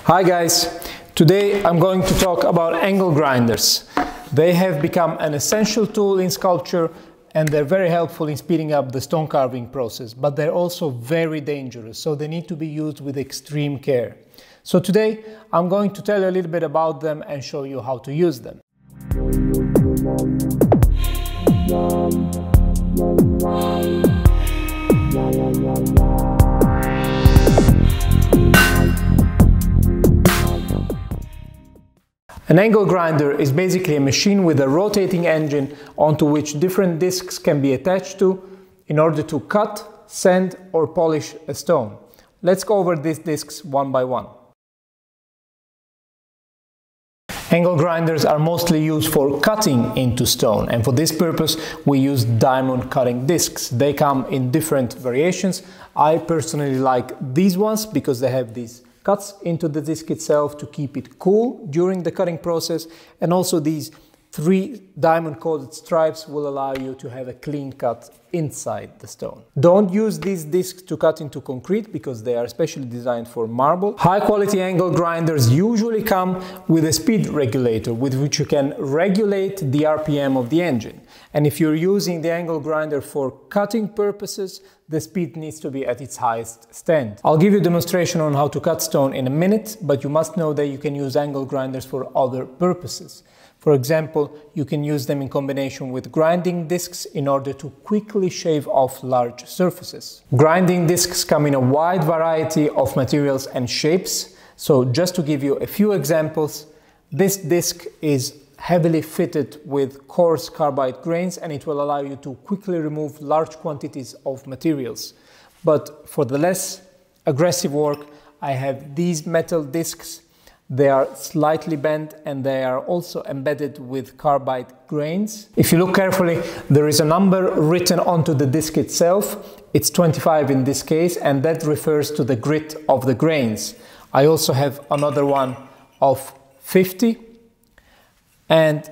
Hi guys, today I'm going to talk about angle grinders. They have become an essential tool in sculpture and they're very helpful in speeding up the stone carving process, but they're also very dangerous, so they need to be used with extreme care. So today I'm going to tell you a little bit about them and show you how to use them. An angle grinder is basically a machine with a rotating engine onto which different discs can be attached to in order to cut, sand or polish a stone. Let's go over these discs one by one. Angle grinders are mostly used for cutting into stone, and for this purpose we use diamond cutting discs. They come in different variations. I personally like these ones because they have these cuts into the disc itself to keep it cool during the cutting process, and also these 3 diamond coated stripes will allow you to have a clean cut inside the stone. Don't use these discs to cut into concrete because they are specially designed for marble. High quality angle grinders usually come with a speed regulator with which you can regulate the RPM of the engine. And if you're using the angle grinder for cutting purposes, the speed needs to be at its highest stand. I'll give you a demonstration on how to cut stone in a minute, but you must know that you can use angle grinders for other purposes. For example, you can use them in combination with grinding discs in order to quickly shave off large surfaces. Grinding discs come in a wide variety of materials and shapes. So just to give you a few examples, this disc is heavily fitted with coarse carbide grains and it will allow you to quickly remove large quantities of materials. But for the less aggressive work, I have these metal discs. They are slightly bent and they are also embedded with carbide grains. If you look carefully, there is a number written onto the disc itself. It's 25 in this case, and that refers to the grit of the grains. I also have another one of 50 and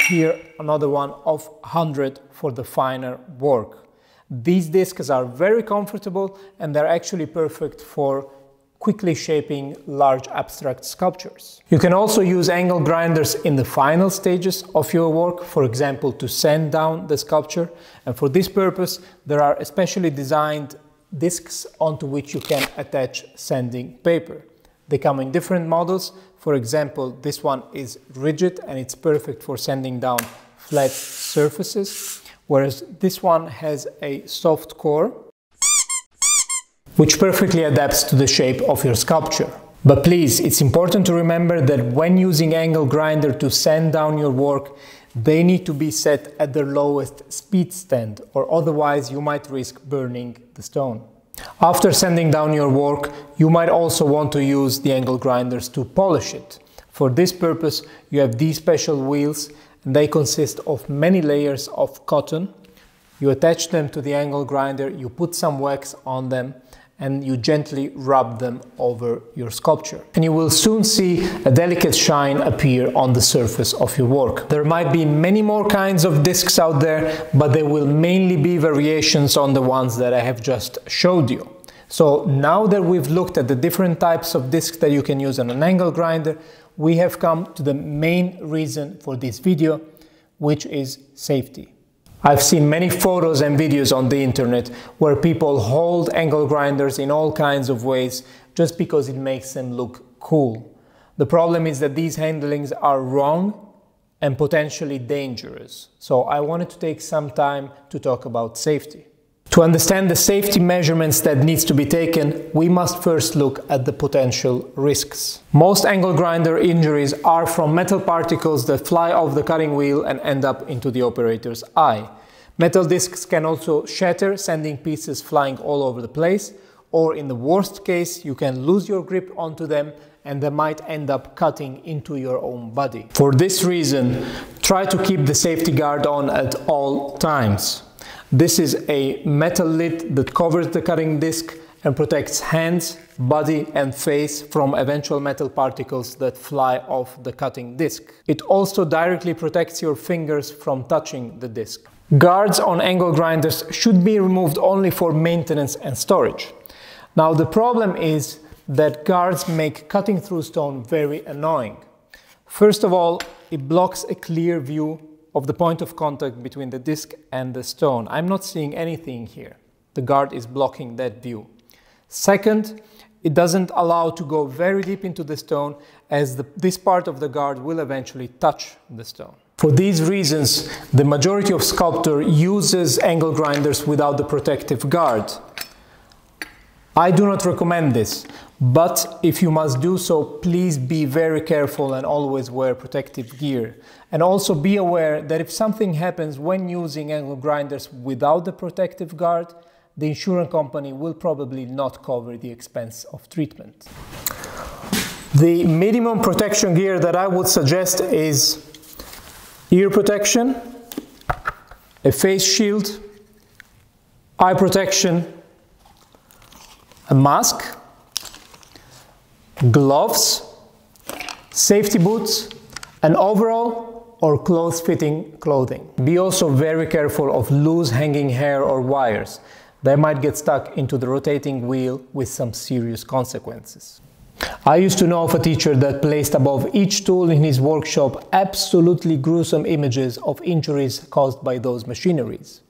here another one of 100 for the finer work. These discs are very comfortable and they're actually perfect for quickly shaping large abstract sculptures. You can also use angle grinders in the final stages of your work, for example, to sand down the sculpture. And for this purpose, there are especially designed discs onto which you can attach sanding paper. They come in different models. For example, this one is rigid and it's perfect for sanding down flat surfaces, whereas this one has a soft core which perfectly adapts to the shape of your sculpture. But please, it's important to remember that when using angle grinder to sand down your work, they need to be set at their lowest speed stand, or otherwise you might risk burning the stone. After sanding down your work, you might also want to use the angle grinders to polish it. For this purpose, you have these special wheels, and they consist of many layers of cotton. You attach them to the angle grinder, you put some wax on them, and you gently rub them over your sculpture. And you will soon see a delicate shine appear on the surface of your work. There might be many more kinds of discs out there, but there will mainly be variations on the ones that I have just showed you. So now that we've looked at the different types of discs that you can use on an angle grinder, we have come to the main reason for this video, which is safety. I've seen many photos and videos on the internet where people hold angle grinders in all kinds of ways just because it makes them look cool. The problem is that these handlings are wrong and potentially dangerous. So I wanted to take some time to talk about safety. To understand the safety measurements that needs to be taken, we must first look at the potential risks. Most angle grinder injuries are from metal particles that fly off the cutting wheel and end up into the operator's eye. Metal discs can also shatter, sending pieces flying all over the place, or in the worst case, you can lose your grip onto them and they might end up cutting into your own body. For this reason, try to keep the safety guard on at all times. This is a metal lid that covers the cutting disc and protects hands, body and face from eventual metal particles that fly off the cutting disc. It also directly protects your fingers from touching the disc. Guards on angle grinders should be removed only for maintenance and storage. Now the problem is that guards make cutting through stone very annoying. First of all, it blocks a clear view of the point of contact between the disc and the stone. I'm not seeing anything here. The guard is blocking that view. Second, it doesn't allow to go very deep into the stone, as this part of the guard will eventually touch the stone. For these reasons, the majority of sculptors uses angle grinders without the protective guard. I do not recommend this, but if you must do so, please be very careful and always wear protective gear. And also be aware that if something happens when using angle grinders without the protective guard, the insurance company will probably not cover the expense of treatment. The minimum protection gear that I would suggest is ear protection, a face shield, eye protection, a mask, gloves, safety boots, an overall or close-fitting clothing. Be also very careful of loose hanging hair or wires. They might get stuck into the rotating wheel with some serious consequences. I used to know of a teacher that placed above each tool in his workshop absolutely gruesome images of injuries caused by those machineries.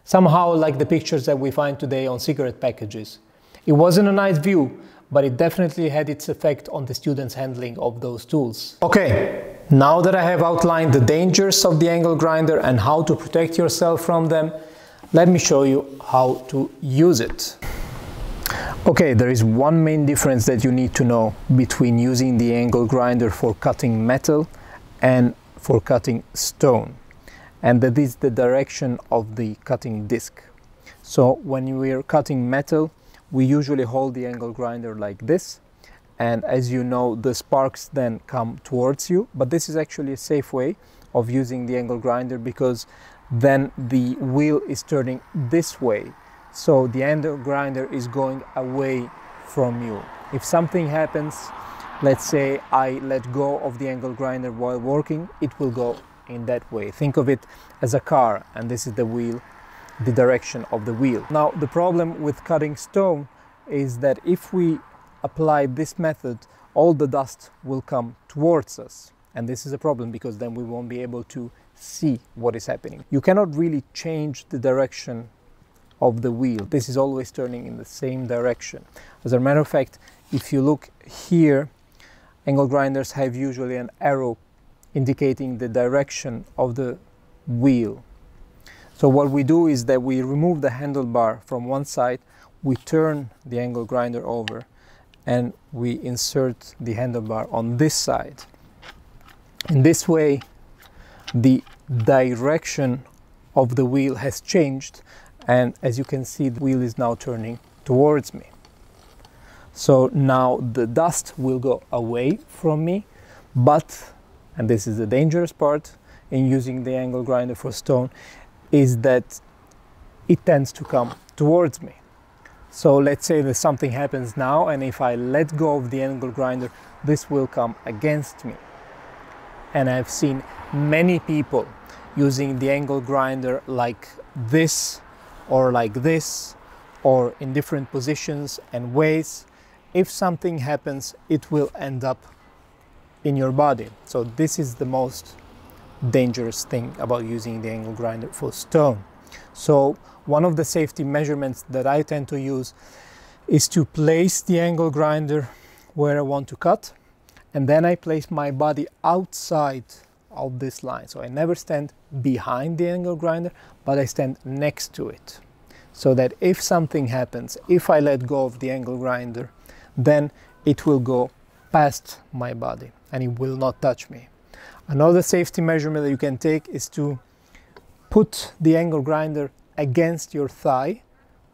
Somehow like the pictures that we find today on cigarette packages. It wasn't a nice view, but it definitely had its effect on the students' handling of those tools. Okay, now that I have outlined the dangers of the angle grinder and how to protect yourself from them, let me show you how to use it. Okay, there is one main difference that you need to know between using the angle grinder for cutting metal and for cutting stone, and that is the direction of the cutting disc. So when we are cutting metal, we usually hold the angle grinder like this, and as you know, the sparks then come towards you, but this is actually a safe way of using the angle grinder because then the wheel is turning this way, so the angle grinder is going away from you. If something happens, let's say I let go of the angle grinder while working, it will go in that way. Think of it as a car, and this is the wheel, the direction of the wheel. Now the problem with cutting stone is that if we apply this method, all the dust will come towards us, and this is a problem because then we won't be able to see what is happening. You cannot really change the direction of the wheel. This is always turning in the same direction. As a matter of fact, if you look here, angle grinders have usually an arrow indicating the direction of the wheel. So what we do is that we remove the handlebar from one side, we turn the angle grinder over, and we insert the handlebar on this side. In this way, the direction of the wheel has changed, and as you can see, the wheel is now turning towards me. So now the dust will go away from me, but, and this is the dangerous part in using the angle grinder for stone, is that it tends to come towards me. So let's say that something happens now, and if I let go of the angle grinder, this will come against me. And I've seen many people using the angle grinder like this, or like this, or in different positions and ways. If something happens, it will end up in your body. So this is the most dangerous thing about using the angle grinder for stone. So one of the safety measurements that I tend to use is to place the angle grinder where I want to cut, and then I place my body outside of this line. So I never stand behind the angle grinder, but I stand next to it, so that if something happens, if I let go of the angle grinder, then it will go past my body and it will not touch me. Another safety measurement that you can take is to put the angle grinder against your thigh,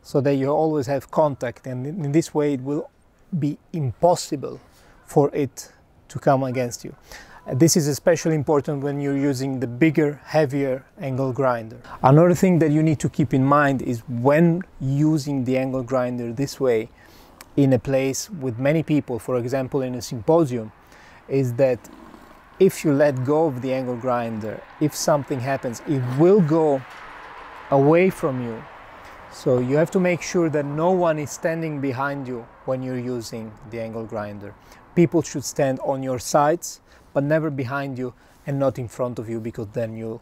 so that you always have contact, and in this way it will be impossible for it to come against you. This is especially important when you're using the bigger, heavier angle grinder. Another thing that you need to keep in mind is when using the angle grinder this way in a place with many people, for example in a symposium, is that if you let go of the angle grinder, if something happens, it will go away from you, So you have to make sure that no one is standing behind you when you're using the angle grinder. People should stand on your sides, but never behind you and not in front of you, because then you'll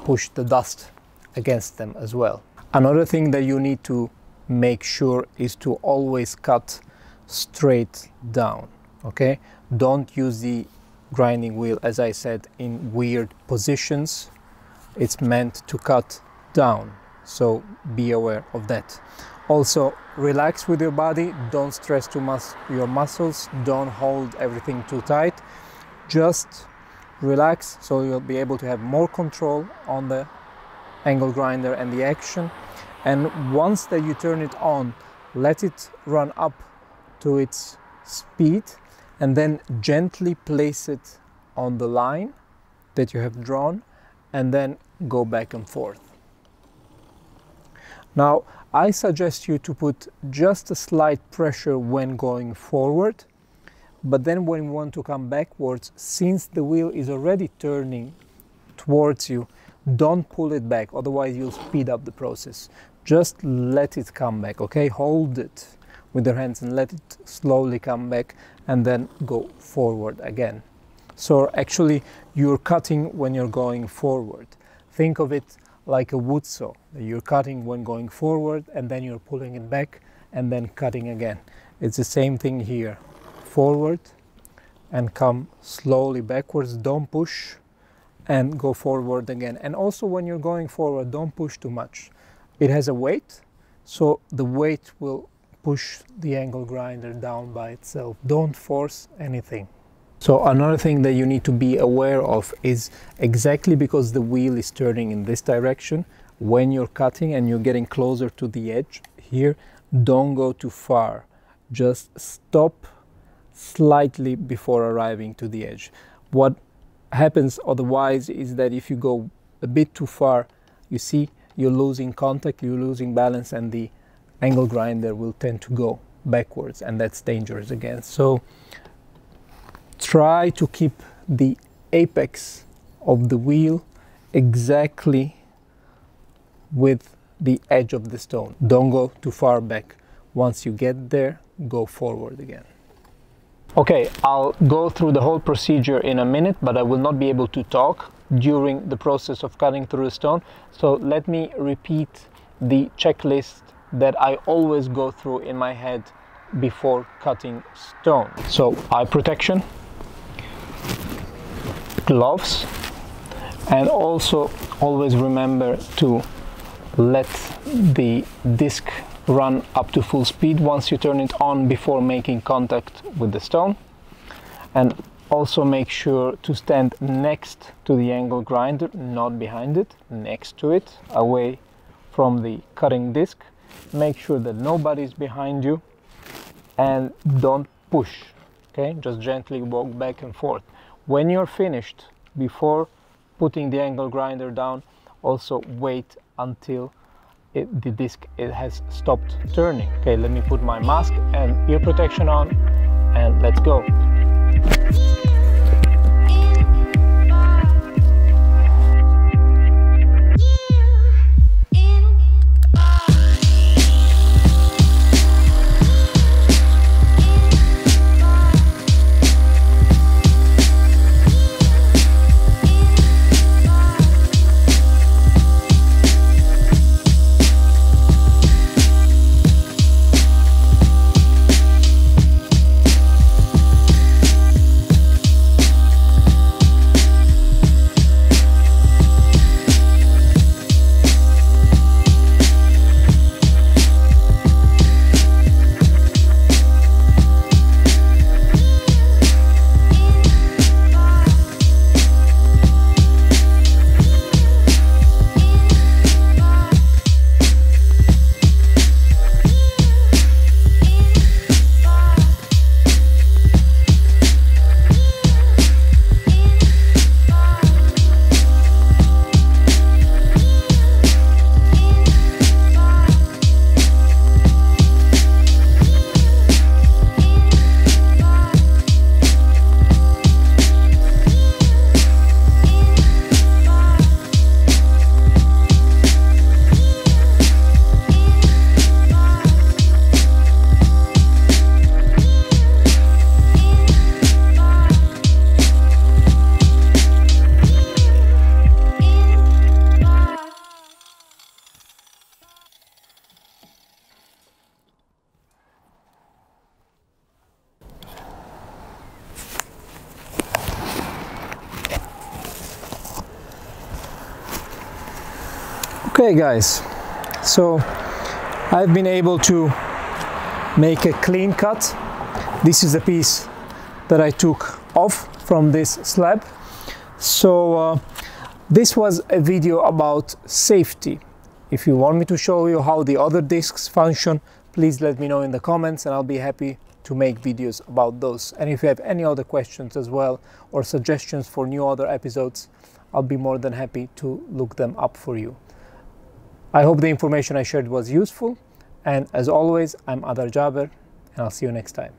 push the dust against them as well. Another thing that you need to make sure is to always cut straight down, okay? Don't use the grinding wheel, as I said, in weird positions. It's meant to cut down, so be aware of that. Also, relax with your body, don't stress too much your muscles, don't hold everything too tight, just relax, so you'll be able to have more control on the angle grinder and the action. And once that you turn it on, let it run up to its speed and then gently place it on the line that you have drawn and then go back and forth. Now, I suggest you to put just a slight pressure when going forward, but then when you want to come backwards, since the wheel is already turning towards you, don't pull it back, otherwise you'll speed up the process. Just let it come back, okay? Hold it with your hands and let it slowly come back and then go forward again. So actually you're cutting when you're going forward. Think of it like a wood saw. You're cutting when going forward and then you're pulling it back and then cutting again. It's the same thing here. Forward and come slowly backwards, don't push, and go forward again. And also when you're going forward, don't push too much. It has a weight, so the weight will push the angle grinder down by itself. Don't force anything. So another thing that you need to be aware of is exactly because the wheel is turning in this direction, when you're cutting and you're getting closer to the edge here, don't go too far. Just stop slightly before arriving to the edge. What happens otherwise is that if you go a bit too far, you see, you're losing contact, you're losing balance, and the angle grinder will tend to go backwards, and that's dangerous again. So try to keep the apex of the wheel exactly with the edge of the stone. Don't go too far back. Once you get there, go forward again. Okay, I'll go through the whole procedure in a minute, but I will not be able to talk during the process of cutting through the stone. So let me repeat the checklist that I always go through in my head before cutting stone. So eye protection, gloves, and also always remember to let the disc run up to full speed once you turn it on before making contact with the stone. And also make sure to stand next to the angle grinder, not behind it, next to it, away from the cutting disc. Make sure that nobody's behind you and don't push, okay? Just gently walk back and forth. When you're finished, before putting the angle grinder down, also wait until the disc has stopped turning. Okay, let me put my mask and ear protection on and let's go. Okay guys, so I've been able to make a clean cut. This is a piece that I took off from this slab. So this was a video about safety. If you want me to show you how the other discs function, please let me know in the comments and I'll be happy to make videos about those. And if you have any other questions as well or suggestions for new other episodes, I'll be more than happy to look them up for you. I hope the information I shared was useful, and as always, I'm Adar Jaber, and I'll see you next time.